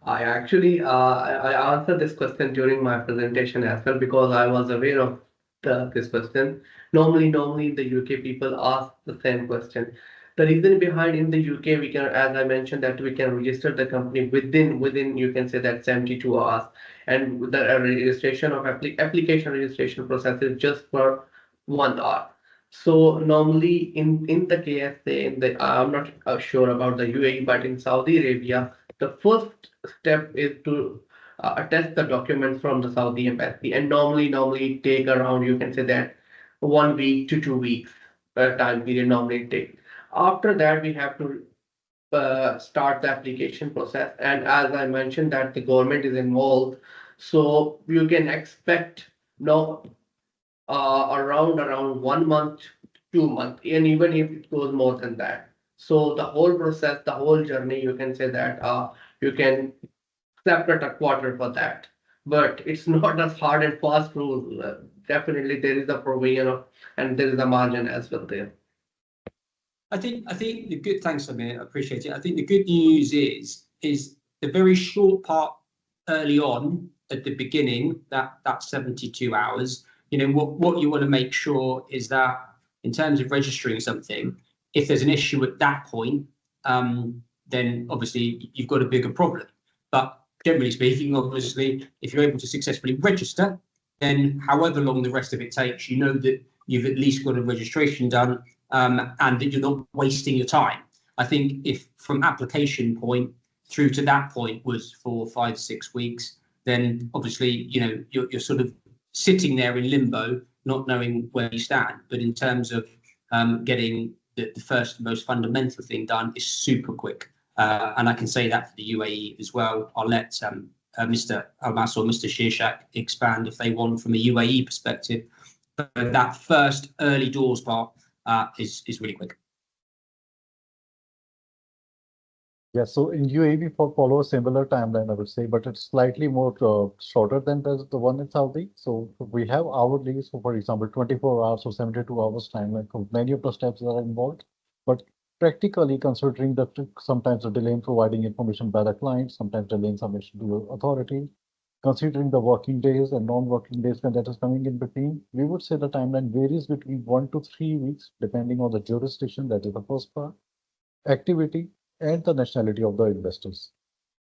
I answered this question during my presentation as well because I was aware of this question. Normally in the UK people ask the same question. The reason behind in the UK we can, as I mentioned, that we can register the company within you can say that 72 hours, and the registration of application registration process is just for 1 hour. So normally in the KSA, I'm not sure about the UAE, but in Saudi Arabia the first step is to attest the documents from the Saudi embassy, and normally it take around you can say that 1 week to 2 weeks time period normally it take. After that, we have to start the application process, and as I mentioned that the government is involved, so you can expect no around 1 month, 2 month, and even if it goes more than that. So the whole process, the whole journey, you can say that you can separate a quarter for that. But it's not as hard and fast rule. Definitely there is a provision of, and there is a margin as well there. I think the good, thanks Amir, I appreciate it. I think the good news is the very short part early on at the beginning, that 72 hours. What you want to make sure is that in terms of registering something, if there's an issue at that point, then obviously you've got a bigger problem. But generally speaking, obviously, if you're able to successfully register, then however long the rest of it takes, you know that you've at least got a registration done, and that you're not wasting your time. I think if from application point through to that point was 4, 5, 6 weeks, then obviously you're sort of sitting there in limbo, not knowing where you stand. But in terms of getting the first most fundamental thing done is super quick, and I can say that for the UAE as well. I'll let Mr. Almas or Mr. Shirshak expand if they want from a UAE perspective. But that first early doors part is really quick. Yeah, so in UAE we follow a similar timeline, I would say, but it's slightly more shorter than the one in Saudi. So we have hourly, so for example, 24 hours or 72 hours timeline for many of the steps that are involved. But practically considering that sometimes the delay in providing information by the client, sometimes delay in submission to the authority, considering the working days and non-working days when that is coming in between, we would say the timeline varies between 1 to 3 weeks, depending on the jurisdiction, that is the first part, activity, and the nationality of the investors.